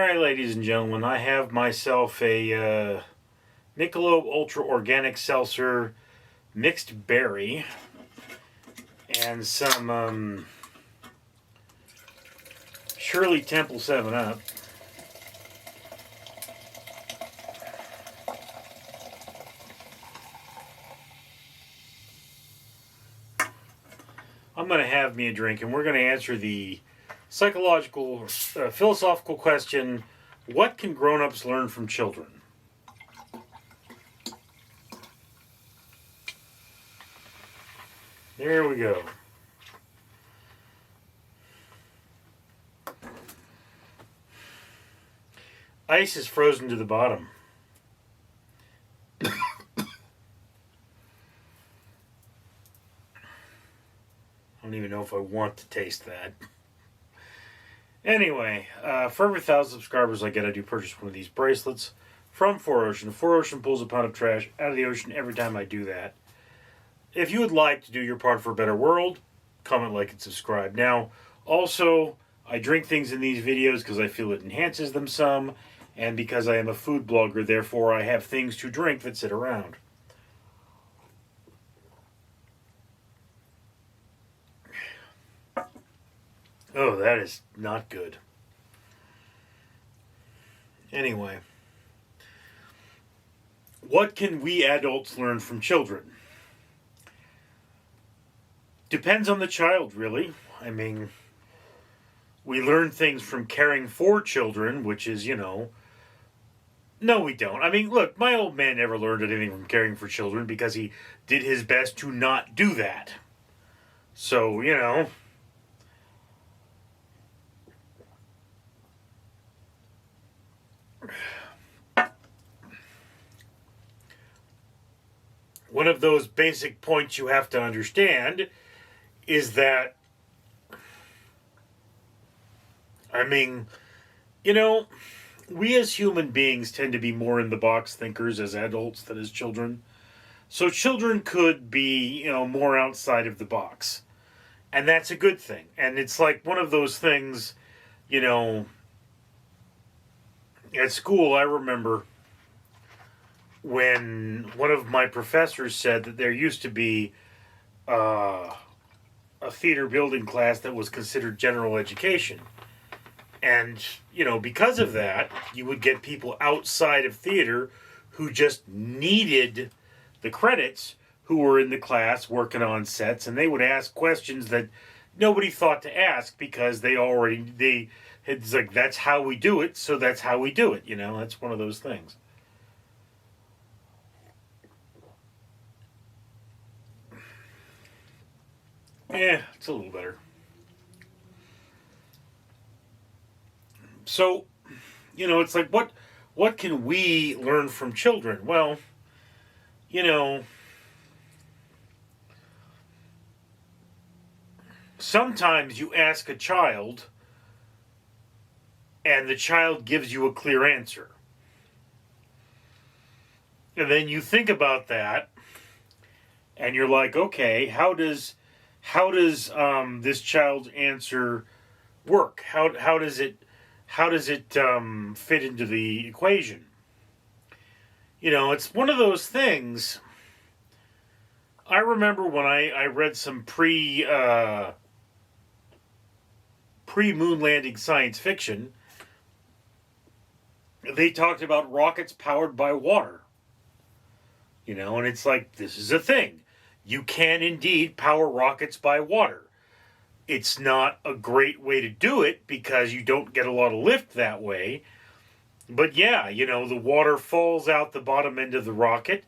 Alright, ladies and gentlemen, I have myself a Michelob Ultra Organic Seltzer Mixed Berry and some Shirley Temple 7-Up. I'm going to have me a drink, and we're going to answer the psychological, philosophical question, what can grown-ups learn from children? There we go. Ice is frozen to the bottom. I don't even know if I want to taste that. Anyway, for every 1,000 subscribers I get, I do purchase one of these bracelets from 4Ocean. 4Ocean pulls a pound of trash out of the ocean every time I do that. If you would like to do your part for a better world, comment, like, and subscribe. Now, also, I drink things in these videos because I feel it enhances them some, and because I am a food blogger, therefore I have things to drink that sit around. Oh, that is not good. Anyway, what can we adults learn from children? Depends on the child, really. I mean, we learn things from caring for children, which is, no, we don't. I mean, look, my old man never learned anything from caring for children because he did his best to not do that. So, one of those basic points you have to understand is that, we as human beings tend to be more in the box thinkers as adults than as children. So children could be, more outside of the box. And that's a good thing. And it's like one of those things, at school, I remember when one of my professors said that there used to be a theater building class that was considered general education. And, because of that, you would get people outside of theater who just needed the credits, who were in the class working on sets, and they would ask questions that nobody thought to ask because it's like, that's how we do it, so that's how we do it, that's one of those things. Yeah, it's a little better. So, it's like, what can we learn from children? Well, sometimes you ask a child and the child gives you a clear answer. And then you think about that and you're like, okay, how does this child's answer work? How does it fit into the equation? It's one of those things. I remember when I read some pre-moon landing science fiction, they talked about rockets powered by water. And it's like, this is a thing. You can indeed power rockets by water. It's not a great way to do it because you don't get a lot of lift that way. But yeah, the water falls out the bottom end of the rocket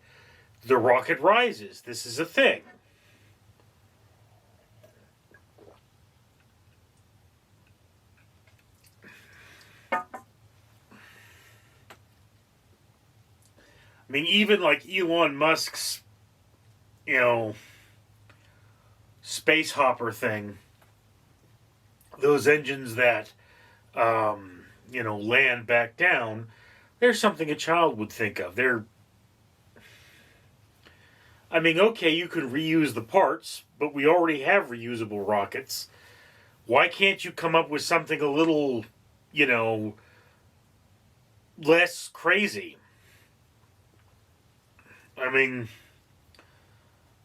rises. This is a thing. I mean, even like Elon Musk's, space hopper thing, those engines that, land back down, there's something a child would think of. Okay, you could reuse the parts, but we already have reusable rockets. Why can't you come up with something a little, less crazy. I mean,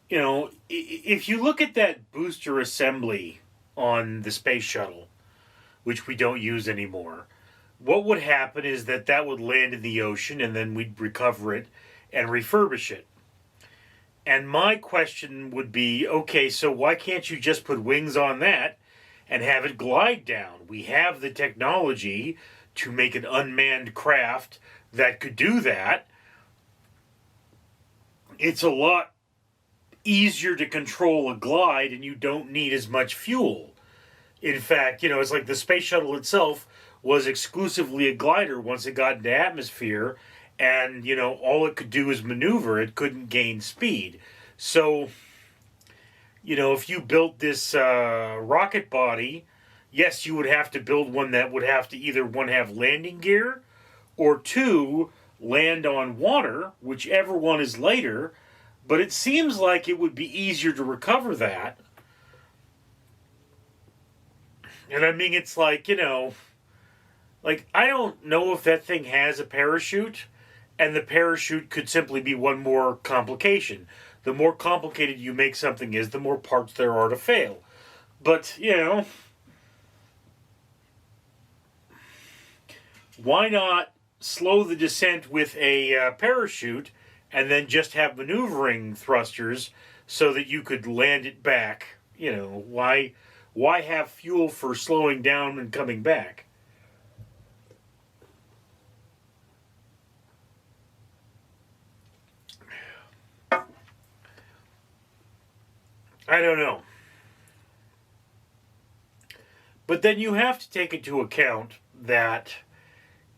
if you look at that booster assembly on the space shuttle, which we don't use anymore, what would happen is that would land in the ocean and then we'd recover it and refurbish it. And my question would be, okay, so why can't you just put wings on that and have it glide down? We have the technology to make an unmanned craft that could do that. It's a lot easier to control a glide and you don't need as much fuel. In fact, it's like the space shuttle itself was exclusively a glider once it got into atmosphere, and, all it could do is maneuver. It couldn't gain speed. So, if you built this rocket body, yes, you would have to build one that would have to either, one, have landing gear, or two, land on water, whichever one is later. But it seems like it would be easier to recover that. And I mean, it's like, I don't know if that thing has a parachute, and the parachute could simply be one more complication. The more complicated you make something is, the more parts there are to fail. But, why not slow the descent with a parachute and then just have maneuvering thrusters so that you could land it back? Why have fuel for slowing down and coming back? I don't know. But then you have to take into account that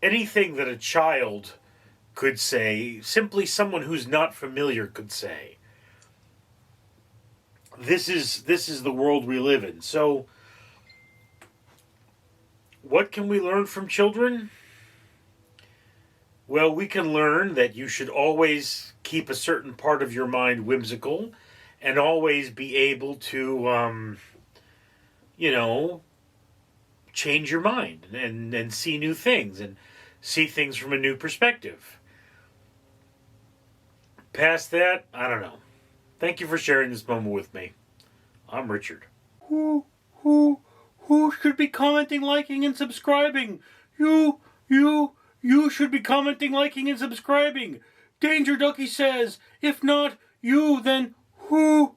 anything that a child could say, simply someone who's not familiar could say. This is the world we live in. So, what can we learn from children? Well, we can learn that you should always keep a certain part of your mind whimsical and always be able to, change your mind and see new things and see things from a new perspective. Past that, I don't know. Thank you for sharing this moment with me. I'm Richard. Who should be commenting, liking, and subscribing? You should be commenting, liking, and subscribing. Danger Ducky says, if not you, then who?